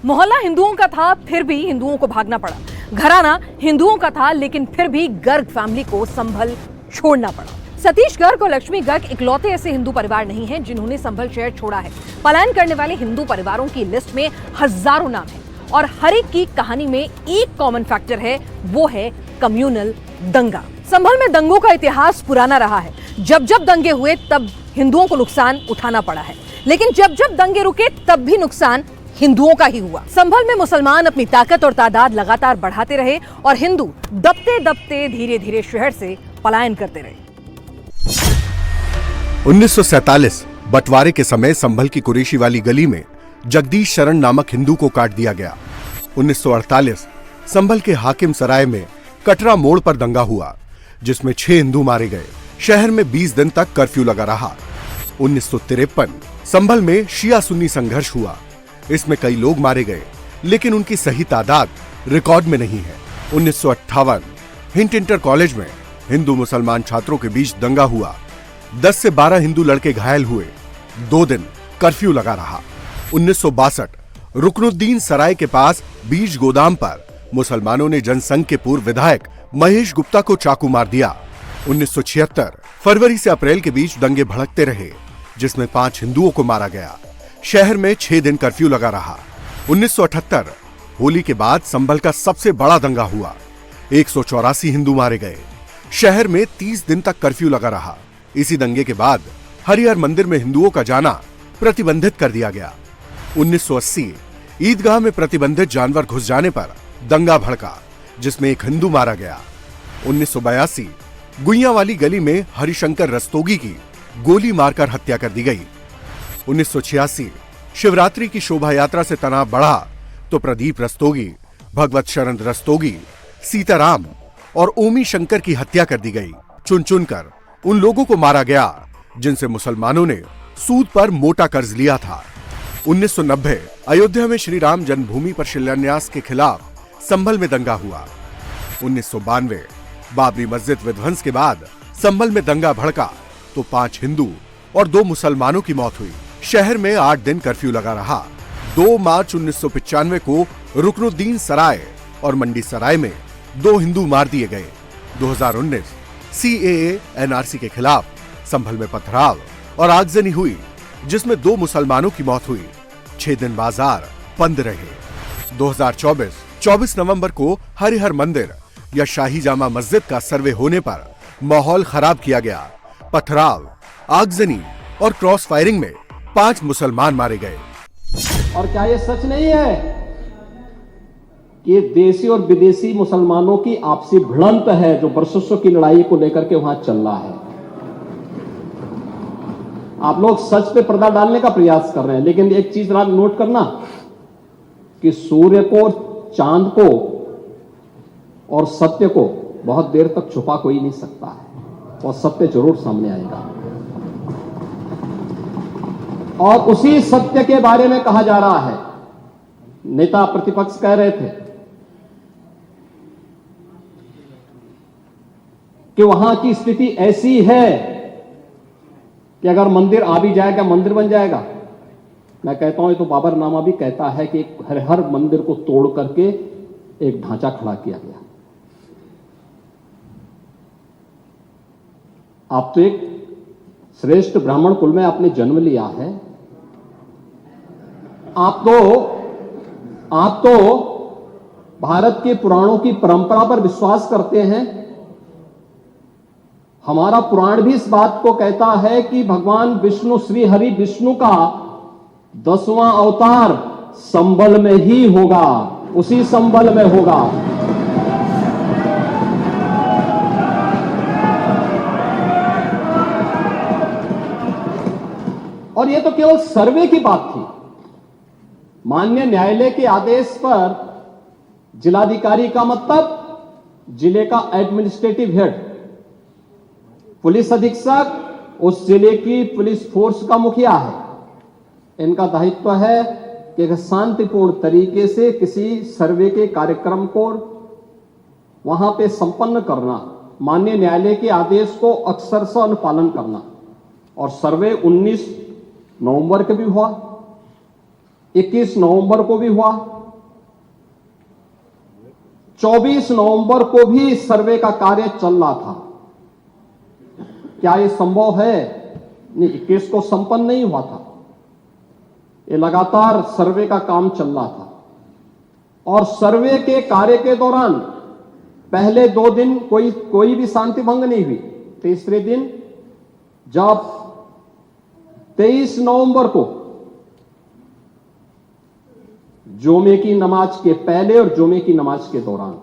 मोहल्ला हिंदुओं का था, फिर भी हिंदुओं को भागना पड़ा। घराना हिंदुओं का था, लेकिन फिर भी गर्ग फैमिली को संभल छोड़ना पड़ा। सतीश गर्ग और लक्ष्मी गर्ग इकलौते ऐसे हिंदू परिवार नहीं हैं जिन्होंने संभल शहर छोड़ा है। पलायन करने वाले हिंदू परिवारों की लिस्ट में हजारों नाम हैं और हर एक की कहानी में एक कॉमन फैक्टर है, वो है कम्युनल दंगा। संभल में दंगों का इतिहास पुराना रहा है। जब जब दंगे हुए तब हिंदुओं को नुकसान उठाना पड़ा है, लेकिन जब जब दंगे रुके तब भी नुकसान हिंदुओं का ही हुआ। संभल में मुसलमान अपनी ताकत और तादाद लगातार बढ़ाते रहे और हिंदू दबते दबते धीरे धीरे शहर से पलायन करते रहे। 1947 बंटवारे के समय संभल की कुरेशी वाली गली में जगदीश शरण नामक हिंदू को काट दिया गया। 1948 संभल के हाकिम सराय में कटरा मोड़ पर दंगा हुआ, जिसमें 6 हिंदू मारे गए। शहर में 20 दिन तक कर्फ्यू लगा रहा। 1953 संभल में शिया सुन्नी संघर्ष हुआ। इसमें कई लोग मारे गए, लेकिन उनकी सही तादाद रिकॉर्ड में नहीं है। 1958 हिंट इंटर कॉलेज में हिंदू मुसलमान छात्रों के बीच दंगा हुआ। 10 से 12 हिंदू लड़के घायल हुए। 2 दिन कर्फ्यू लगा रहा। 1962 रुकनुद्दीन सराय के पास बीज गोदाम पर मुसलमानों ने जनसंघ के पूर्व विधायक महेश गुप्ता को चाकू मार दिया। 1976 फरवरी से अप्रैल के बीच दंगे भड़कते रहे, जिसमें 5 हिंदुओं को मारा गया। शहर में 6 दिन कर्फ्यू लगा रहा। 1978 होली के बाद संभल का सबसे बड़ा दंगा हुआ। 184 हिंदू मारे गए। शहर में 30 दिन तक कर्फ्यू लगा रहा। इसी दंगे के बाद हरिहर मंदिर में हिंदुओं का जाना प्रतिबंधित कर दिया गया। 1980 ईदगाह में प्रतिबंधित जानवर घुस जाने पर दंगा भड़का, जिसमें एक हिंदू मारा गया। 1982 गुइयावाली गली में हरिशंकर रस्तोगी की गोली मारकर हत्या कर दी गई। 1986 शिवरात्रि की शोभा यात्रा से तनाव बढ़ा तो प्रदीप रस्तोगी, भगवत शरण रस्तोगी, सीताराम और ओमी शंकर की हत्या कर दी गई। चुन चुनकर उन लोगों को मारा गया जिनसे मुसलमानों ने सूद पर मोटा कर्ज लिया था। 1990 अयोध्या में श्री राम जन्मभूमि पर शिलान्यास के खिलाफ संभल में दंगा हुआ। 1992 बाबरी मस्जिद विध्वंस के बाद संभल में दंगा भड़का तो 5 हिंदू और 2 मुसलमानों की मौत हुई। शहर में 8 दिन कर्फ्यू लगा रहा। 2 मार्च 1995 को रुकनुद्दीन सराय और मंडी सराय में 2 हिंदू मार दिए गए। 2019 CAA NRC के खिलाफ संभल में पथराव और आगजनी हुई, जिसमें 2 मुसलमानों की मौत हुई। 6 दिन बाजार बंद रहे। 2024 24 नवंबर को हरिहर मंदिर या शाही जामा मस्जिद का सर्वे होने पर माहौल खराब किया गया। पथराव, आगजनी और क्रॉस फायरिंग में 5 मुसलमान मारे गए। और क्या ये सच नहीं है कि देशी और विदेशी मुसलमानों की आपसी भिड़ंत है जो वर्षों की लड़ाई को लेकर के वहां चल रहा है? आप लोग सच पे पर्दा डालने का प्रयास कर रहे हैं, लेकिन एक चीज नोट करना कि सूर्य को, चांद को और सत्य को बहुत देर तक छुपा कोई नहीं सकता है, और सत्य जरूर सामने आएगा। और उसी सत्य के बारे में कहा जा रहा है। नेता प्रतिपक्ष कह रहे थे कि वहां की स्थिति ऐसी है कि अगर मंदिर आ भी जाएगा, मंदिर बन जाएगा। मैं कहता हूं, ये तो बाबरनामा भी कहता है कि हर मंदिर को तोड़ करके एक ढांचा खड़ा किया गया। आप तो एक श्रेष्ठ ब्राह्मण कुल में आपने जन्म लिया है। आप तो भारत के पुराणों की परंपरा पर विश्वास करते हैं। हमारा पुराण भी इस बात को कहता है कि भगवान विष्णु, श्री हरि विष्णु का 10वां अवतार संभल में ही होगा, उसी संभल में होगा। और यह तो केवल सर्वे की बात थी। माननीय न्यायालय के आदेश पर जिलाधिकारी का मतलब जिले का एडमिनिस्ट्रेटिव हेड, पुलिस अधीक्षक उस जिले की पुलिस फोर्स का मुखिया है। इनका दायित्व है कि शांतिपूर्ण तरीके से किसी सर्वे के कार्यक्रम को वहां पे संपन्न करना, माननीय न्यायालय के आदेश को अक्षरशः अनुपालन करना। और सर्वे 19 नवंबर को भी हुआ, 21 नवंबर को भी हुआ, 24 नवंबर को भी इस सर्वे का कार्य चल रहा था। क्या यह संभव है? नहीं, 21 को संपन्न नहीं हुआ था। ये लगातार सर्वे का काम चल रहा था और सर्वे के कार्य के दौरान पहले 2 दिन कोई भी शांति भंग नहीं हुई। तीसरे दिन जब 23 नवंबर को जुमे की नमाज के पहले और जुमे की नमाज के दौरान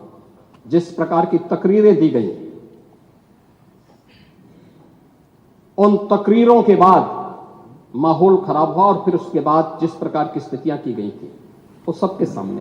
जिस प्रकार की तकरीरें दी गई, उन तकरीरों के बाद माहौल खराब हुआ और फिर उसके बाद जिस प्रकार की स्थितियां की गई थी वो सबके सामने